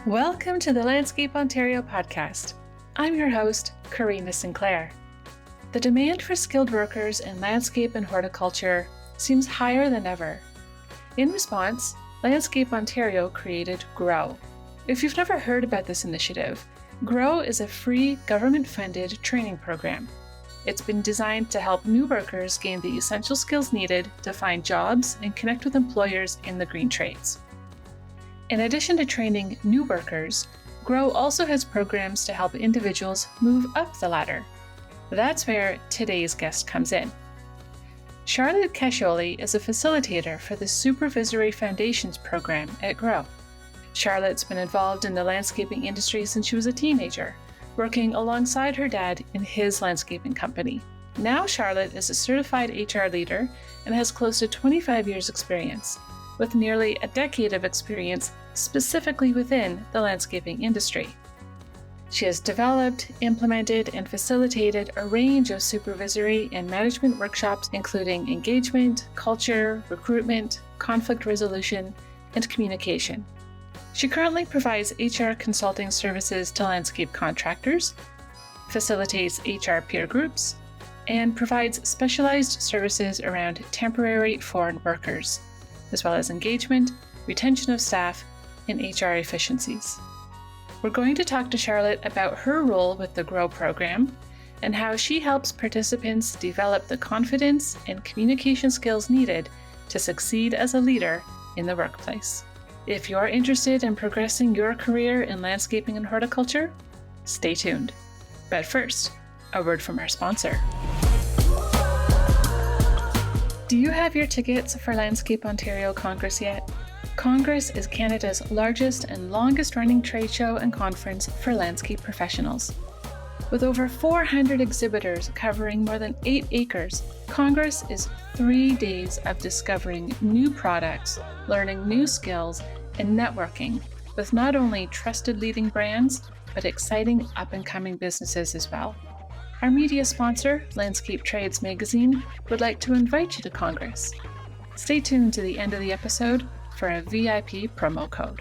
Welcome to the Landscape Ontario podcast. I'm your host, Karina Sinclair. The demand for skilled workers in landscape and horticulture seems higher than ever. In response, Landscape Ontario created GROW. If you've never heard about this initiative, GROW is a free government-funded training program. It's been designed to help new workers gain the essential skills needed to find jobs and connect with employers in the green trades. In addition to training new workers, GROW also has programs to help individuals move up the ladder. That's where today's guest comes in. Charolette Cascioli is a facilitator for the Supervisory Foundations program at GROW. Charollette's been involved in the landscaping industry since she was a teenager, working alongside her dad in his landscaping company. Now Charolette is a certified HR leader and has close to 25 years' experience, with nearly a decade of experience specifically within the landscaping industry. She has developed, implemented, and facilitated a range of supervisory and management workshops, including engagement, culture, recruitment, conflict resolution, and communication. She currently provides HR consulting services to landscape contractors, facilitates HR peer groups, and provides specialized services around temporary foreign workers, as well as engagement, retention of staff, and HR efficiencies. We're going to talk to Charolette about her role with the GROW program and how she helps participants develop the confidence and communication skills needed to succeed as a leader in the workplace. If you're interested in progressing your career in landscaping and horticulture, stay tuned. But first, a word from our sponsor. Do you have your tickets for Landscape Ontario Congress yet? Congress is Canada's largest and longest-running trade show and conference for landscape professionals. With over 400 exhibitors covering more than 8 acres, Congress is 3 days of discovering new products, learning new skills, and networking with not only trusted leading brands, but exciting up-and-coming businesses as well. Our media sponsor, Landscape Trades Magazine, would like to invite you to Congress. Stay tuned to the end of the episode for a VIP promo code.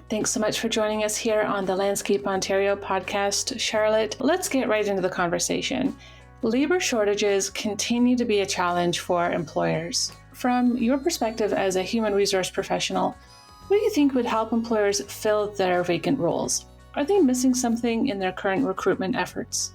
Thanks so much for joining us here on the Landscape Ontario podcast, Charolette. Let's get right into the conversation. Labor shortages continue to be a challenge for employers. From your perspective as a human resource professional, what do you think would help employers fill their vacant roles? Are they missing something in their current recruitment efforts?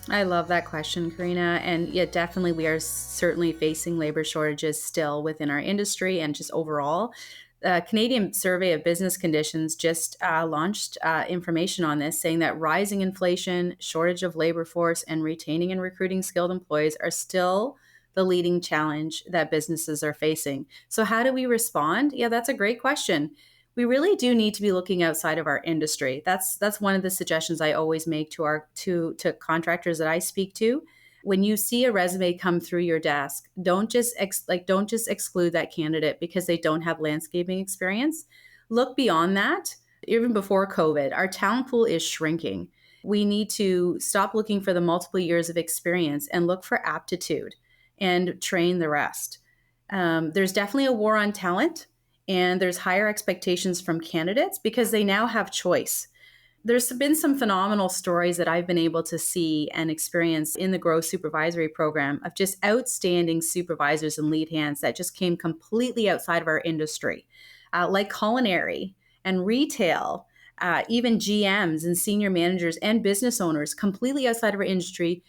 I love that question, Karina. And yeah, definitely we are certainly facing labor shortages still within our industry and just overall. The Canadian Survey of Business Conditions just launched information on this, saying that rising inflation, shortage of labor force, and retaining and recruiting skilled employees are still the leading challenge that businesses are facing. So how do we respond? Yeah, that's a great question. We really do need to be looking outside of our industry. That's one of the suggestions I always make to contractors that I speak to. When you see a resume come through your desk, don't just exclude that candidate because they don't have landscaping experience. Look beyond that. Even before COVID, our talent pool is shrinking. We need to stop looking for the multiple years of experience and look for aptitude and train the rest. There's definitely a war on talent, and there's higher expectations from candidates because they now have choice. There's been some phenomenal stories that I've been able to see and experience in the GROW Supervisory program of just outstanding supervisors and lead hands that just came completely outside of our industry, like culinary and retail, even GMs and senior managers and business owners completely outside of our industry,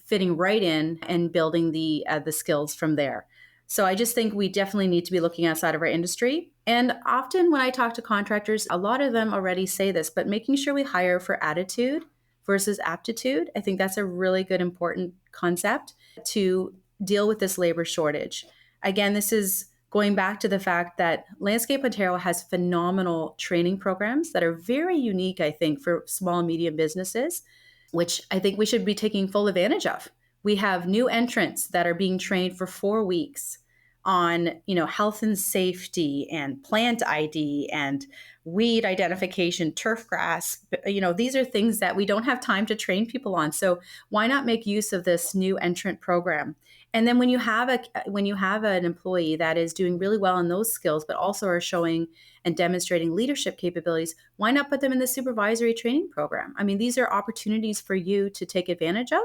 fitting right in and building the skills from there. So I just think we definitely need to be looking outside of our industry. And often when I talk to contractors, a lot of them already say this, but making sure we hire for attitude versus aptitude, I think that's a really good, important concept to deal with this labor shortage. Again, this is going back to the fact that Landscape Ontario has phenomenal training programs that are very unique, I think, for small and medium businesses, which I think we should be taking full advantage of. We have new entrants that are being trained for 4 weeks on, health and safety and plant ID and weed identification, turf grass. These are things that we don't have time to train people on. So why not make use of this new entrant program? And then when you have an employee that is doing really well in those skills, but also are showing and demonstrating leadership capabilities, why not put them in the supervisory training program? I mean, these are opportunities for you to take advantage of,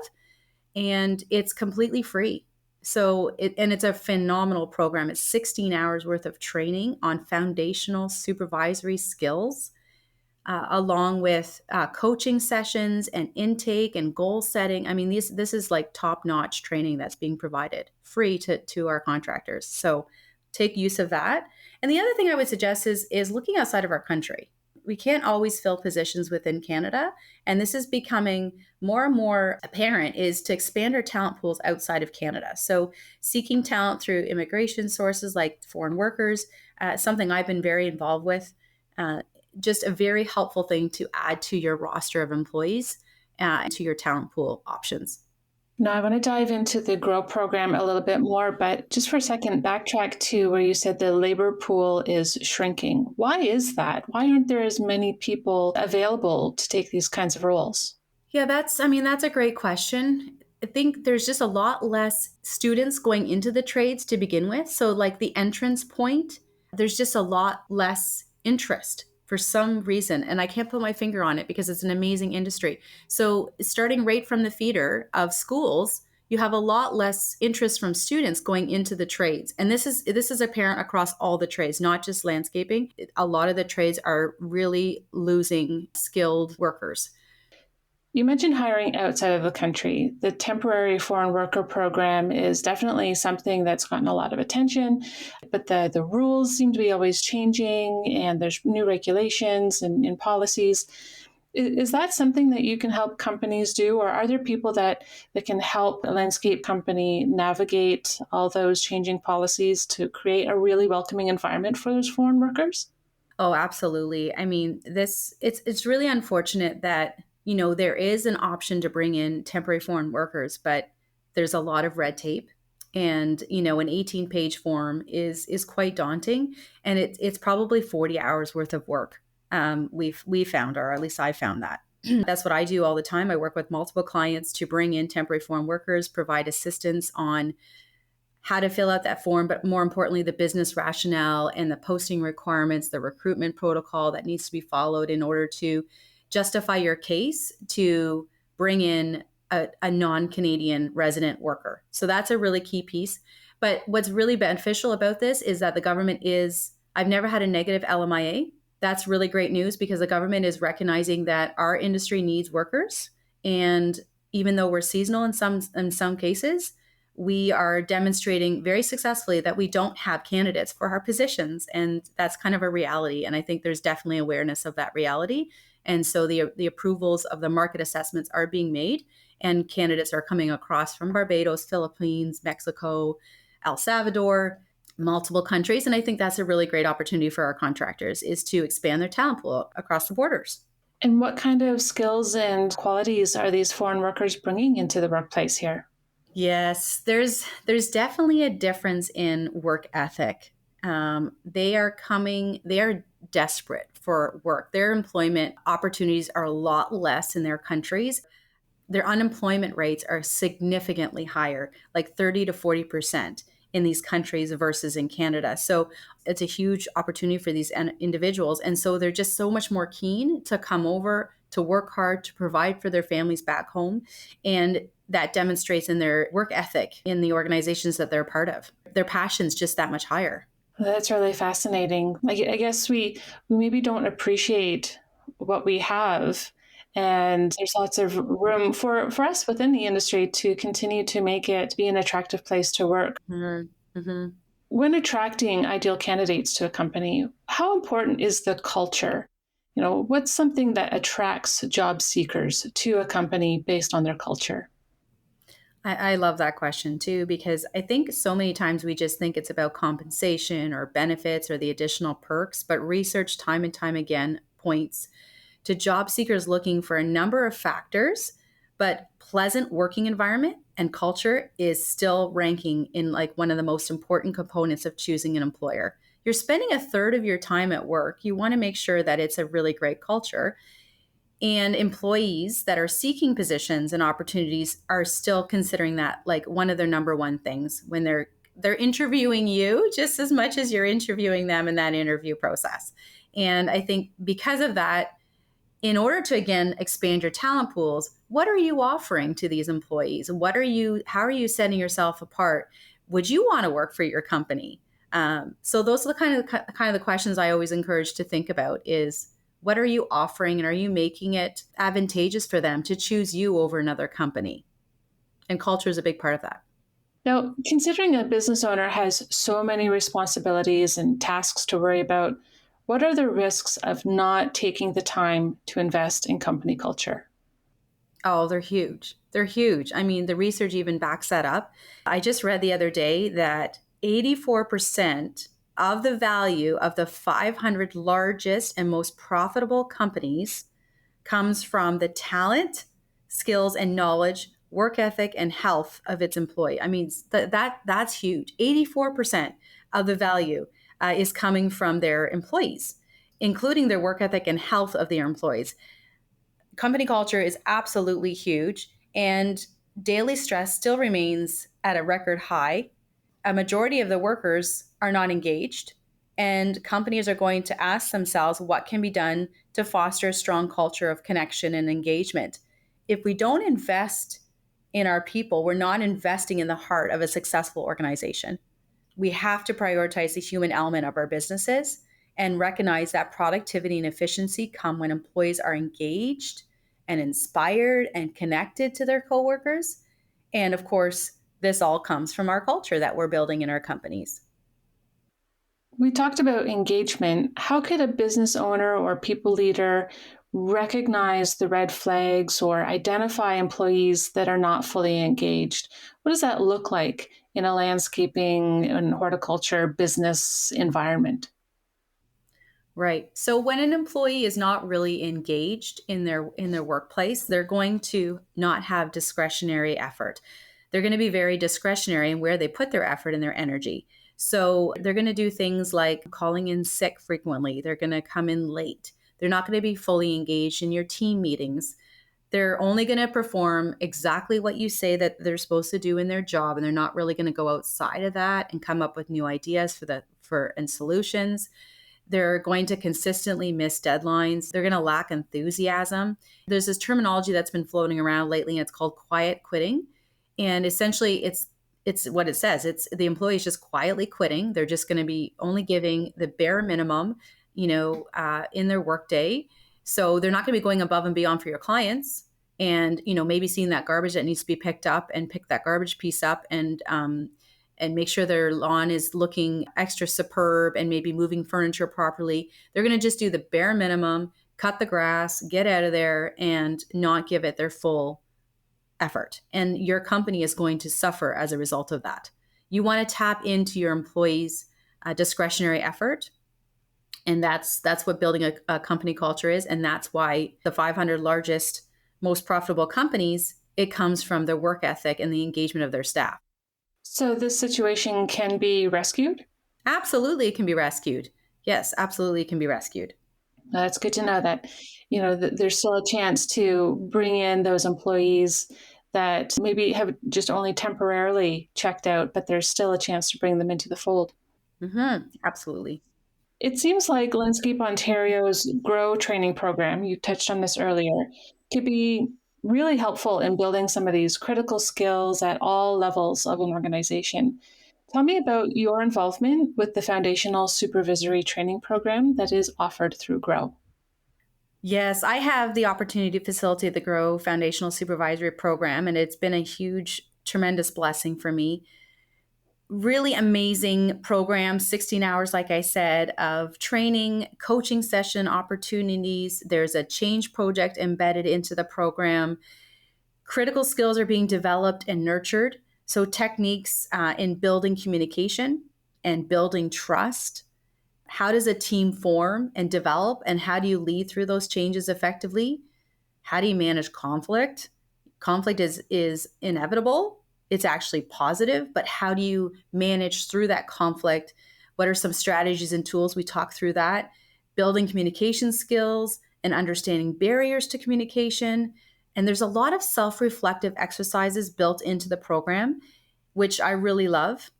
and it's completely free. So it's a phenomenal program. It's 16 hours worth of training on foundational supervisory skills, along with coaching sessions and intake and goal setting. I mean, this is like top-notch training that's being provided free to our contractors. So take use of that. And the other thing I would suggest is looking outside of our country. We can't always fill positions within Canada, and this is becoming more and more apparent, is to expand our talent pools outside of Canada. So seeking talent through immigration sources like foreign workers, something I've been very involved with, just a very helpful thing to add to your roster of employees, to your talent pool options. Now, I want to dive into the GROW program a little bit more, but just for a second, backtrack to where you said the labor pool is shrinking. Why is that? Why aren't there as many people available to take these kinds of roles? Yeah, that's a great question. I think there's just a lot less students going into the trades to begin with. So, like the entrance point, there's just a lot less interest for some reason. And I can't put my finger on it because it's an amazing industry. So, starting right from the feeder of schools, you have a lot less interest from students going into the trades. And this is apparent across all the trades, not just landscaping. A lot of the trades are really losing skilled workers. You mentioned hiring outside of the country. The temporary foreign worker program is definitely something that's gotten a lot of attention, but the rules seem to be always changing, and there's new regulations and policies. Is that something that you can help companies do, or are there people that can help a landscape company navigate all those changing policies to create a really welcoming environment for those foreign workers? Oh, absolutely. I mean, it's really unfortunate that, there is an option to bring in temporary foreign workers, but there's a lot of red tape. And, an 18-page form is quite daunting, and it's probably 40 hours worth of work. We found, or at least I found that. That's what I do all the time. I work with multiple clients to bring in temporary foreign workers, provide assistance on how to fill out that form, but more importantly, the business rationale and the posting requirements, the recruitment protocol that needs to be followed in order to justify your case to bring in a non-Canadian resident worker. So that's a really key piece. But what's really beneficial about this is that the government I've never had a negative LMIA. That's really great news because the government is recognizing that our industry needs workers. And even though we're seasonal in some cases, we are demonstrating very successfully that we don't have candidates for our positions. And that's kind of a reality. And I think there's definitely awareness of that reality. And so the approvals of the market assessments are being made, and candidates are coming across from Barbados, Philippines, Mexico, El Salvador, multiple countries. And I think that's a really great opportunity for our contractors, is to expand their talent pool across the borders. And what kind of skills and qualities are these foreign workers bringing into the workplace here? Yes, there's definitely a difference in work ethic. They are desperate for work. Their employment opportunities are a lot less in their countries. Their unemployment rates are significantly higher, like 30 to 40% in these countries versus in Canada. So it's a huge opportunity for these individuals. And so they're just so much more keen to come over, to work hard, to provide for their families back home. And that demonstrates in their work ethic in the organizations that they're part of. Their passion's just that much higher. That's really fascinating. I guess we maybe don't appreciate what we have. And there's lots of room for us within the industry to continue to make it be an attractive place to work. Mm-hmm. Mm-hmm. When attracting ideal candidates to a company, how important is the culture? What's something that attracts job seekers to a company based on their culture? I love that question too, because I think so many times we just think it's about compensation or benefits or the additional perks, but research time and time again points to job seekers looking for a number of factors, but pleasant working environment and culture is still ranking in like one of the most important components of choosing an employer. You're spending a third of your time at work. You want to make sure that it's a really great culture. And employees that are seeking positions and opportunities are still considering that like one of their number one things when they're interviewing you just as much as you're interviewing them in that interview process. And I think because of that, in order to again expand your talent pools, what are you offering to these employees? How are you setting yourself apart? Would you want to work for your company? So those are the kind of the questions I always encourage to think about is what are you offering and are you making it advantageous for them to choose you over another company? And culture is a big part of that. Now, considering a business owner has so many responsibilities and tasks to worry about, what are the risks of not taking the time to invest in company culture? Oh, they're huge. They're huge. I mean, the research even backs that up. I just read the other day that 84% of the value of the 500 largest and most profitable companies comes from the talent, skills, and knowledge, work ethic, and health of its employee. I mean, that's huge. 84% of the value is coming from their employees, including their work ethic and health of their employees. Company culture is absolutely huge, and daily stress still remains at a record high. A majority of the workers are not engaged, and companies are going to ask themselves what can be done to foster a strong culture of connection and engagement. If we don't invest in our people, we're not investing in the heart of a successful organization. We have to prioritize the human element of our businesses and recognize that productivity and efficiency come when employees are engaged and inspired and connected to their coworkers. And of course, this all comes from our culture that we're building in our companies. We talked about engagement. How could a business owner or people leader recognize the red flags or identify employees that are not fully engaged? What does that look like in a landscaping and horticulture business environment? Right. So when an employee is not really engaged in their workplace, they're going to not have discretionary effort. They're going to be very discretionary in where they put their effort and their energy. So they're going to do things like calling in sick frequently. They're going to come in late. They're not going to be fully engaged in your team meetings. They're only going to perform exactly what you say that they're supposed to do in their job, and they're not really going to go outside of that and come up with new ideas for and solutions. They're going to consistently miss deadlines. They're going to lack enthusiasm. There's this terminology that's been floating around lately, and it's called quiet quitting. And essentially, it's what it says. It's the employees just quietly quitting. They're just going to be only giving the bare minimum, in their workday. So they're not going to be going above and beyond for your clients, and maybe seeing that garbage that needs to be picked up and pick that garbage piece up and make sure their lawn is looking extra superb and maybe moving furniture properly. They're going to just do the bare minimum, cut the grass, get out of there, and not give it their full effort. And your company is going to suffer as a result of that. You want to tap into your employees' discretionary effort. And that's what building a company culture is. And that's why the 500 largest, most profitable companies, it comes from their work ethic and the engagement of their staff. So this situation can be rescued? Absolutely, it can be rescued. Yes, absolutely, it can be rescued. That's good to know that, there's still a chance to bring in those employees that maybe have just only temporarily checked out, but there's still a chance to bring them into the fold. Absolutely. It seems like Landscape Ontario's GROW training program, you touched on this earlier, could be really helpful in building some of these critical skills at all levels of an organization. Tell me about your involvement with the foundational supervisory training program that is offered through GROW. Yes, I have the opportunity to facilitate the GROW Foundational Supervisory Program, and it's been a huge, tremendous blessing for me. Really amazing program, 16 hours, like I said, of training, coaching session opportunities. There's a change project embedded into the program. Critical skills are being developed and nurtured. So techniques in building communication and building trust. How does a team form and develop, and how do you lead through those changes effectively? How do you manage conflict? conflict is inevitable. It's actually positive, but how do you manage through that conflict? What are some strategies and tools? We talk through that, building communication skills and understanding barriers to communication. And there's a lot of self-reflective exercises built into the program, which I really love.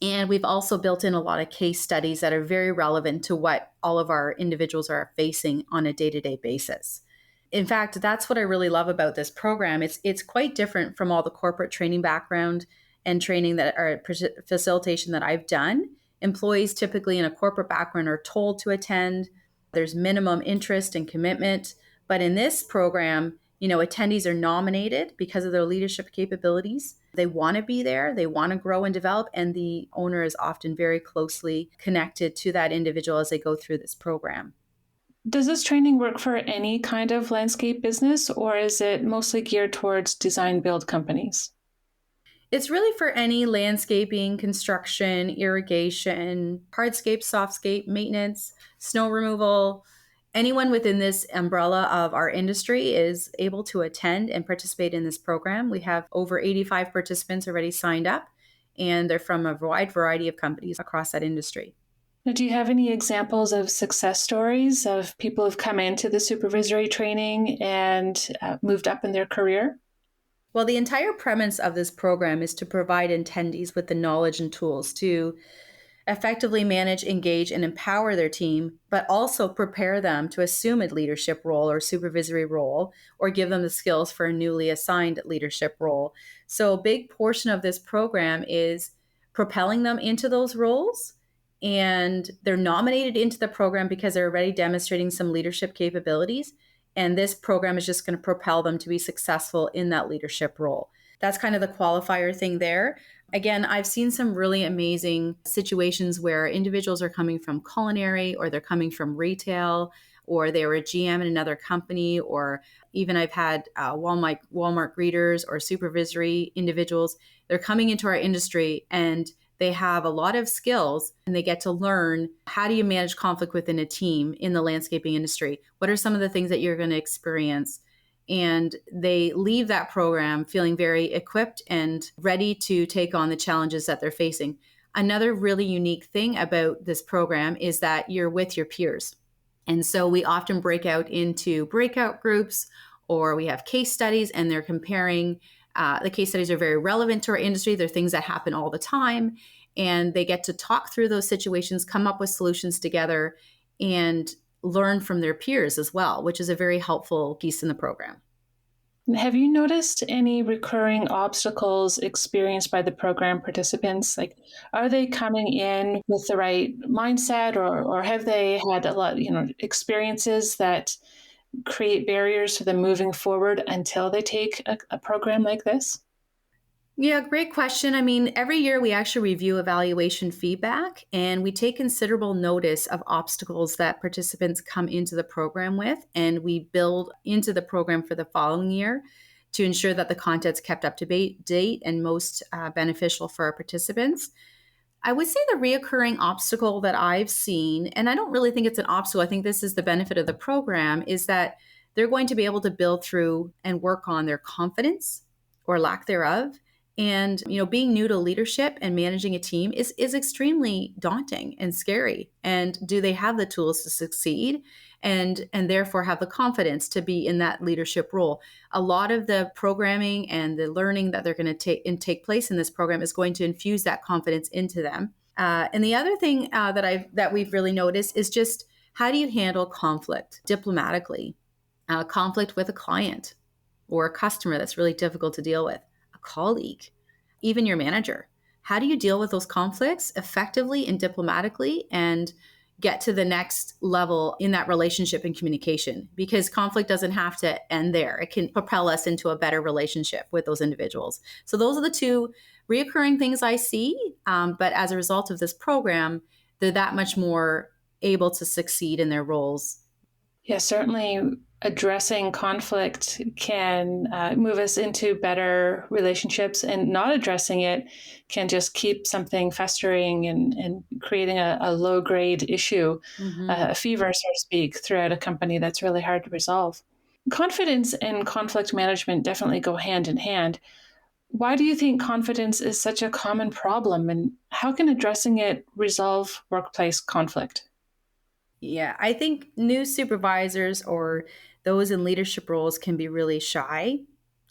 And we've also built in a lot of case studies that are very relevant to what all of our individuals are facing on a day-to-day basis. In fact, that's what I really love about this program. It's quite different from all the corporate training background and training that or facilitation that I've done. Employees typically in a corporate background are told to attend. There's minimum interest and commitment. But in this program, attendees are nominated because of their leadership capabilities. They want to be there, they want to grow and develop, and the owner is often very closely connected to that individual as they go through this program. Does this training work for any kind of landscape business, or is it mostly geared towards design build companies? It's really for any landscaping, construction, irrigation, hardscape, softscape, maintenance, snow removal. Anyone within this umbrella of our industry is able to attend and participate in this program. We have over 85 participants already signed up, and they're from a wide variety of companies across that industry. Now, do you have any examples of success stories of people who've come into the supervisory training and moved up in their career? Well, the entire premise of this program is to provide attendees with the knowledge and tools to effectively manage, engage, and empower their team, but also prepare them to assume a leadership role or supervisory role, or give them the skills for a newly assigned leadership role. So a big portion of this program is propelling them into those roles. And they're nominated into the program because they're already demonstrating some leadership capabilities. And this program is just going to propel them to be successful in that leadership role. That's kind of the qualifier thing there. Again, I've seen some really amazing situations where individuals are coming from culinary, or they're coming from retail, or they were a GM in another company, or even I've had Walmart greeters or supervisory individuals. They're coming into our industry and they have a lot of skills, and they get to learn how do you manage conflict within a team in the landscaping industry? What are some of the things that you're going to experience? And they leave that program feeling very equipped and ready to take on the challenges that they're facing. Another really unique thing about this program is that you're with your peers. And so we often break out into breakout groups, or we have case studies, and they're comparing. The case studies are very relevant to our industry. They're things that happen all the time. And they get to talk through those situations, come up with solutions together, and learn from their peers as well, which is a very helpful piece in the program. Have you noticed any recurring obstacles experienced by the program participants? Like, are they coming in with the right mindset, or have they had a lot, experiences that create barriers for them moving forward until they take a program like this? Yeah, great question. I mean, every year we actually review evaluation feedback, and we take considerable notice of obstacles that participants come into the program with, and we build into the program for the following year to ensure that the content's kept up to date and most beneficial for our participants. I would say the reoccurring obstacle that I've seen, and I don't really think it's an obstacle, I think this is the benefit of the program, is that they're going to be able to build through and work on their confidence or lack thereof. And being new to leadership and managing a team is extremely daunting and scary. And do they have the tools to succeed, and therefore have the confidence to be in that leadership role? A lot of the programming and the learning that they're going to take place in this program is going to infuse that confidence into them. And the other thing that we've really noticed is just, how do you handle conflict diplomatically? Conflict with a client or a customer that's really difficult to deal with, a colleague, even your manager. How do you deal with those conflicts effectively and diplomatically and get to the next level in that relationship and communication? Because conflict doesn't have to end there. It can propel us into a better relationship with those individuals. So those are the two reoccurring things I see. But as a result of this program, they're that much more able to succeed in their roles. Yeah, certainly addressing conflict can move us into better relationships, and not addressing it can just keep something festering and creating a low grade issue, a fever, so to speak, throughout a company that's really hard to resolve. Confidence and conflict management definitely go hand in hand. Why do you think confidence is such a common problem, and how can addressing it resolve workplace conflict? Yeah, I think new supervisors or those in leadership roles can be really shy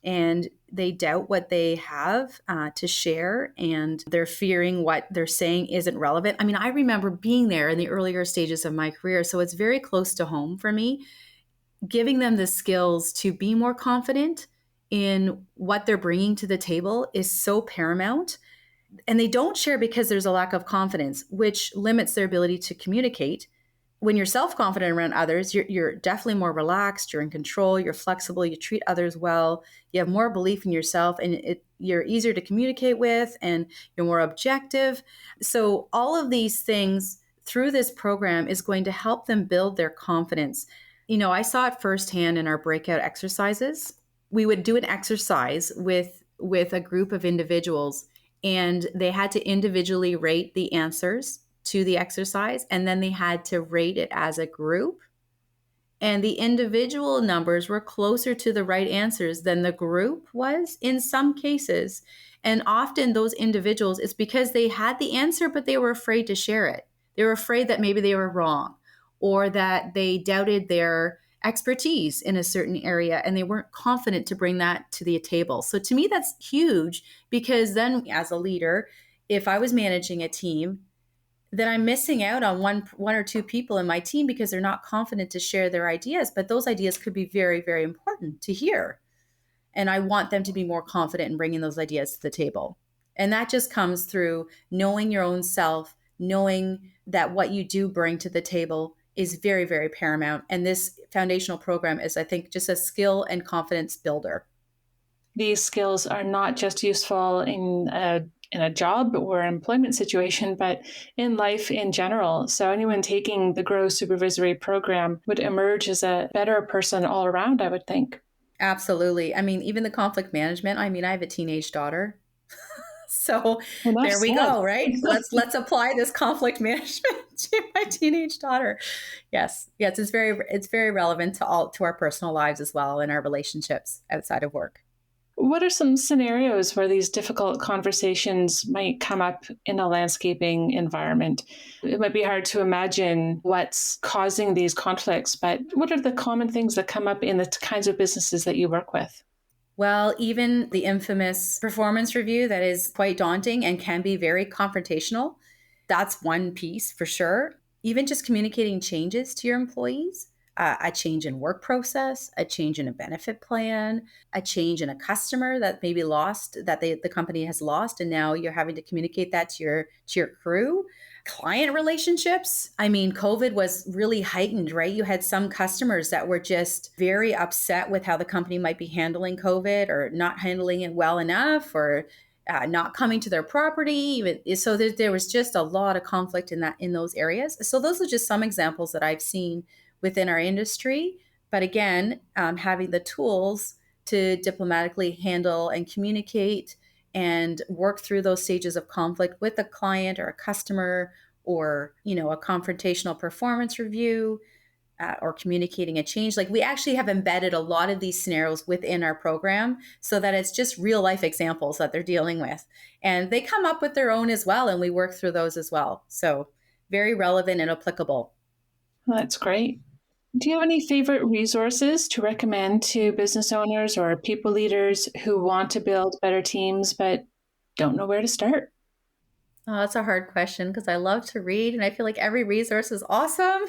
and they doubt what they have to share and they're fearing what they're saying isn't relevant. I mean, I remember being there in the earlier stages of my career, so it's very close to home for me. Giving them the skills to be more confident in what they're bringing to the table is so paramount. And they don't share because there's a lack of confidence, which limits their ability to communicate. When you're self-confident around others, you're definitely more relaxed, you're in control, you're flexible, you treat others well, you have more belief in yourself, and you're easier to communicate with, and you're more objective. So all of these things through this program is going to help them build their confidence. I saw it firsthand in our breakout exercises. We would do an exercise with a group of individuals, and they had to individually rate the answers to the exercise, and then they had to rate it as a group. And the individual numbers were closer to the right answers than the group was in some cases. And often those individuals, it's because they had the answer, but they were afraid to share it. They were afraid that maybe they were wrong or that they doubted their expertise in a certain area and they weren't confident to bring that to the table. So to me, that's huge because then as a leader, if I was managing a team, then I'm missing out on one or two people in my team because they're not confident to share their ideas. But those ideas could be very, very important to hear. And I want them to be more confident in bringing those ideas to the table. And that just comes through knowing your own self, knowing that what you do bring to the table is very, very paramount. And this foundational program is, I think, just a skill and confidence builder. These skills are not just useful in a job or employment situation, but in life in general. So anyone taking the GROW Supervisory program would emerge as a better person all around, I would think. Absolutely. I mean, even the conflict management. I mean, I have a teenage daughter. So Enough there we said. go, right? Let's apply this conflict management to my teenage daughter. Yes. Yes, it's very relevant to our personal lives as well and our relationships outside of work. What are some scenarios where these difficult conversations might come up in a landscaping environment? It might be hard to imagine what's causing these conflicts, but what are the common things that come up in the kinds of businesses that you work with? Well, even the infamous performance review that is quite daunting and can be very confrontational. That's one piece for sure. Even just communicating changes to your employees, a change in work process, a change in a benefit plan, a change in a customer that maybe lost, that the company has lost, and now you're having to communicate that to your crew. Client relationships. I mean, COVID was really heightened, right? You had some customers that were just very upset with how the company might be handling COVID or not handling it well enough or not coming to their property. So there was just a lot of conflict in those areas. So those are just some examples that I've seen within our industry. But again, having the tools to diplomatically handle and communicate and work through those stages of conflict with a client or a customer or a confrontational performance review or communicating a change. Like we actually have embedded a lot of these scenarios within our program so that it's just real life examples that they're dealing with, and they come up with their own as well, and we work through those as well. So very relevant and applicable. Well, that's great. Do you have any favorite resources to recommend to business owners or people leaders who want to build better teams but don't know where to start? Oh, that's a hard question because I love to read and I feel like every resource is awesome.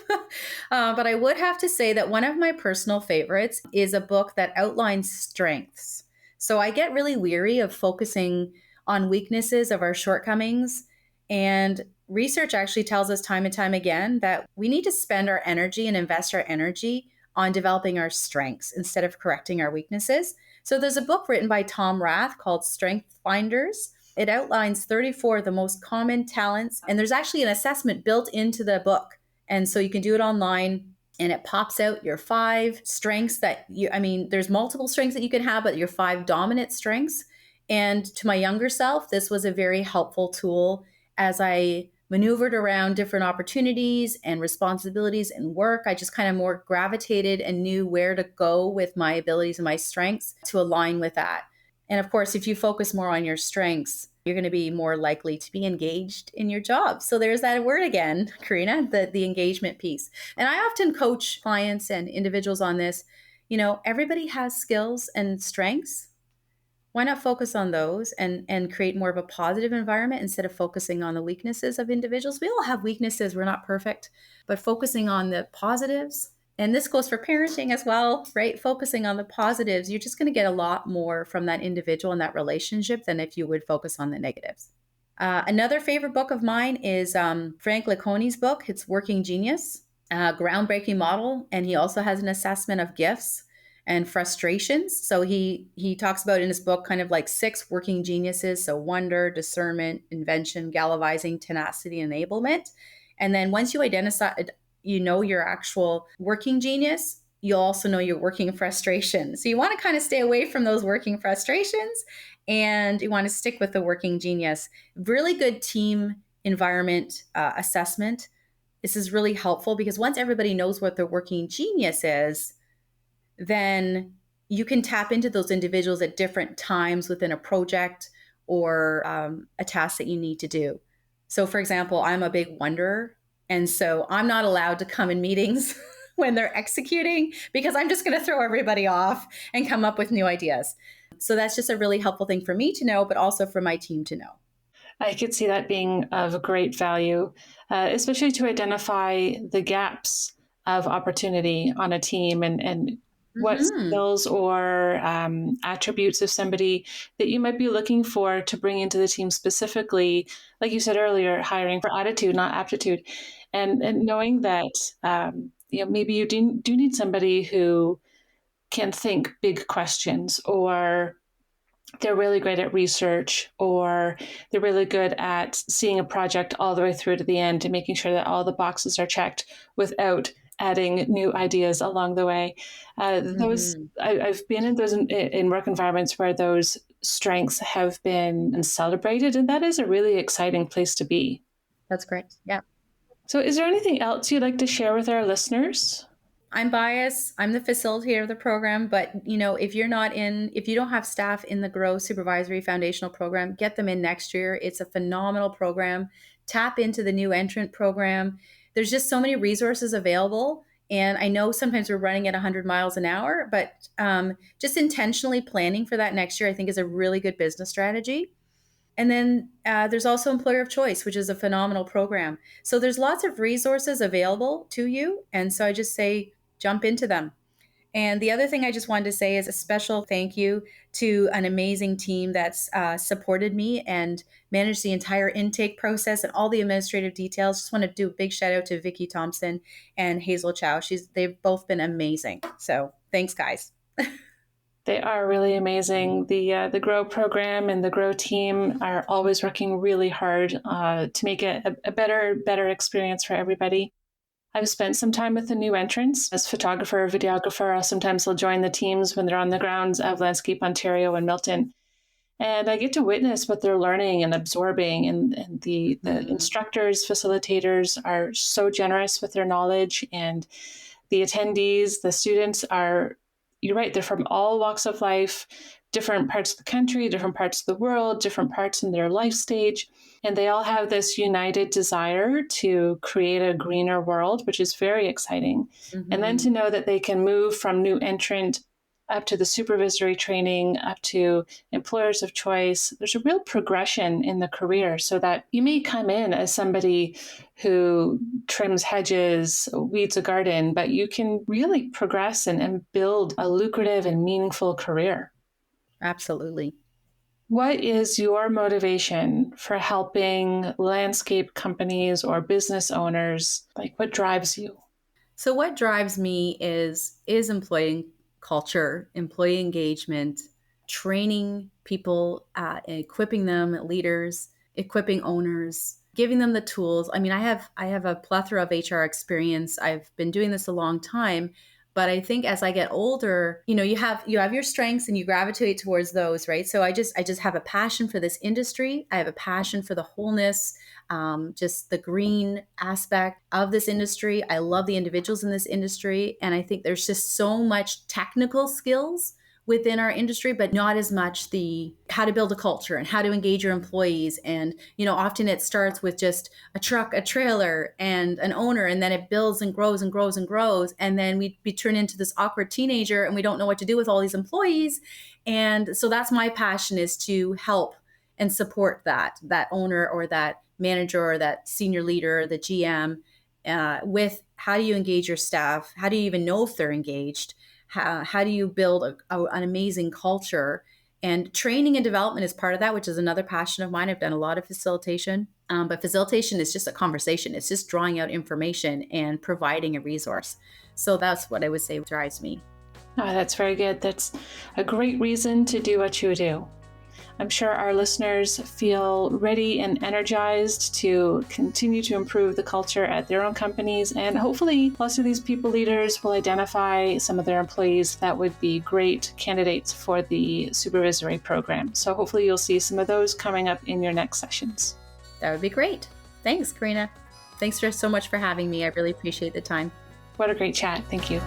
But I would have to say that one of my personal favorites is a book that outlines strengths. So I get really weary of focusing on weaknesses of our shortcomings. And research actually tells us time and time again that we need to spend our energy and invest our energy on developing our strengths instead of correcting our weaknesses. So there's a book written by Tom Rath called Strength Finders. It outlines 34 of the most common talents, and there's actually an assessment built into the book. And so you can do it online and it pops out your 5 strengths there's multiple strengths that you can have, but your 5 dominant strengths. And to my younger self, this was a very helpful tool as I maneuvered around different opportunities and responsibilities and work. I just kind of more gravitated and knew where to go with my abilities and my strengths to align with that. And of course, if you focus more on your strengths, you're going to be more likely to be engaged in your job. So there's that word again, Karina, the engagement piece. And I often coach clients and individuals on this. Everybody has skills and strengths. Why not focus on those and create more of a positive environment instead of focusing on the weaknesses of individuals? We all have weaknesses. We're not perfect, but focusing on the positives. And this goes for parenting as well, right? Focusing on the positives, you're just going to get a lot more from that individual and that relationship than if you would focus on the negatives. Another favorite book of mine is Frank Lacone's book. It's Working Genius, a groundbreaking model. And he also has an assessment of gifts and frustrations. So he talks about in his book kind of like 6 working geniuses. So wonder, discernment, invention, galvanizing, tenacity, enablement. And then once you identify, your actual working genius, you'll also know your working frustration. So you want to kind of stay away from those working frustrations and you want to stick with the working genius. Really good team environment assessment. This is really helpful because once everybody knows what their working genius is, then you can tap into those individuals at different times within a project or a task that you need to do. So, for example, I'm a big wonderer. And so I'm not allowed to come in meetings when they're executing because I'm just going to throw everybody off and come up with new ideas. So that's just a really helpful thing for me to know, but also for my team to know. I could see that being of great value, especially to identify the gaps of opportunity on a team and what Mm-hmm. skills or attributes of somebody that you might be looking for to bring into the team specifically, like you said earlier, hiring for attitude, not aptitude, and knowing that maybe you do need somebody who can think big questions, or they're really great at research, or they're really good at seeing a project all the way through to the end and making sure that all the boxes are checked without adding new ideas along the way. Mm-hmm. I've been in those in work environments where those strengths have been celebrated, and that is a really exciting place to be. That's great. Yeah. So, is there anything else you'd like to share with our listeners? I'm biased. I'm the facilitator of the program, but if you don't have staff in the GROW Supervisory Foundational program, get them in next year. It's a phenomenal program. Tap into the new entrant program. There's just so many resources available. And I know sometimes we're running at 100 miles an hour, but just intentionally planning for that next year, I think, is a really good business strategy. And then there's also Employer of Choice, which is a phenomenal program. So there's lots of resources available to you. And so I just say, jump into them. And the other thing I just wanted to say is a special thank you to an amazing team that's supported me and managed the entire intake process and all the administrative details. Just want to do a big shout out to Vicky Thompson and Hazel Chow. They've both been amazing. So thanks, guys. They are really amazing. The GROW program and the GROW team are always working really hard to make it a better experience for everybody. I've spent some time with the new entrants as photographer, videographer. Sometimes they'll join the teams when they're on the grounds of Landscape Ontario and Milton. And I get to witness what they're learning and absorbing. And the Mm-hmm. instructors, facilitators are so generous with their knowledge. And the attendees, the students are, you're right, they're from all walks of life, different parts of the country, different parts of the world, different parts in their life stage. And they all have this united desire to create a greener world, which is very exciting. And then Mm-hmm. to know that they can move from new entrant up to the supervisory training, up to employers of choice. There's a real progression in the career, so that you may come in as somebody who trims hedges, weeds a garden, but you can really progress and build a lucrative and meaningful career. Absolutely. What is your motivation for helping landscape companies or business owners? Like, what drives you? So what drives me is employee culture, employee engagement, training people, equipping them, leaders, equipping owners, giving them the tools. I mean, I have a plethora of HR experience. I've been doing this a long time. But I think as I get older, you have your strengths and you gravitate towards those, right? So I just have a passion for this industry. I have a passion for the wholeness, just the green aspect of this industry. I love the individuals in this industry. And I think there's just so much technical skills within our industry, but not as much the how to build a culture and how to engage your employees. And, often it starts with just a truck, a trailer, and an owner, and then it builds and grows and grows and grows. And then we turn into this awkward teenager and we don't know what to do with all these employees. And so that's my passion, is to help and support that owner or that manager or that senior leader, the GM, with how do you engage your staff? How do you even know if they're engaged? How do you build an amazing culture? And training and development is part of that, which is another passion of mine. I've done a lot of facilitation, but facilitation is just a conversation. It's just drawing out information and providing a resource. So that's what I would say drives me. Oh, that's very good. That's a great reason to do what you do. I'm sure our listeners feel ready and energized to continue to improve the culture at their own companies. And hopefully lots of these people leaders will identify some of their employees that would be great candidates for the supervisory program. So hopefully you'll see some of those coming up in your next sessions. That would be great. Thanks, Karina. Thanks so much for having me. I really appreciate the time. What a great chat. Thank you.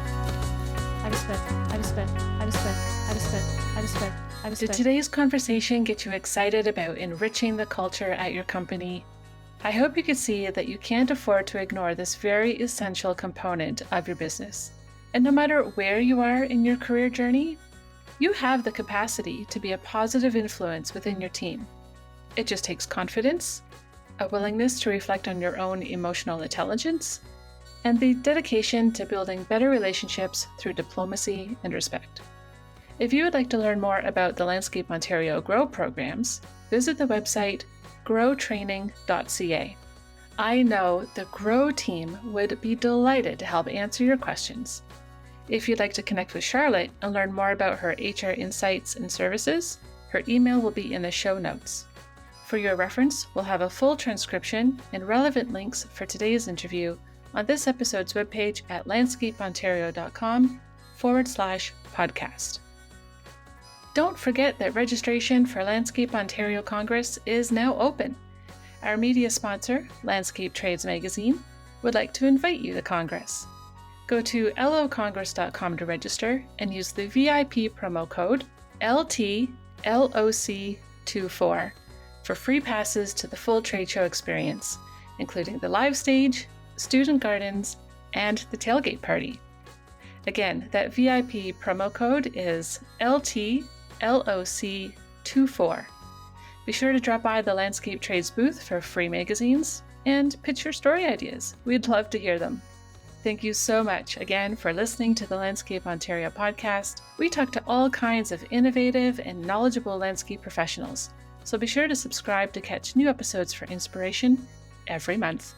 Did today's conversation get you excited about enriching the culture at your company? I hope you could see that you can't afford to ignore this very essential component of your business. And no matter where you are in your career journey, you have the capacity to be a positive influence within your team. It just takes confidence, a willingness to reflect on your own emotional intelligence, and the dedication to building better relationships through diplomacy and respect. If you would like to learn more about the Landscape Ontario GROW programs, visit the website growtraining.ca. I know the GROW team would be delighted to help answer your questions. If you'd like to connect with Charlotte and learn more about her HR insights and services, her email will be in the show notes. For your reference, we'll have a full transcription and relevant links for today's interview on this episode's webpage at landscapeontario.com/podcast. Don't forget that registration for Landscape Ontario Congress is now open. Our media sponsor, Landscape Trades Magazine, would like to invite you to Congress. Go to locongress.com to register and use the VIP promo code LTLOC24 for free passes to the full trade show experience, including the live stage, student gardens, and the tailgate party. Again, that VIP promo code is LTLOC24. Be sure to drop by the Landscape Trades booth for free magazines and pitch your story ideas. We'd love to hear them. Thank you so much again for listening to the Landscape Ontario podcast. We talk to all kinds of innovative and knowledgeable landscape professionals, so be sure to subscribe to catch new episodes for inspiration every month.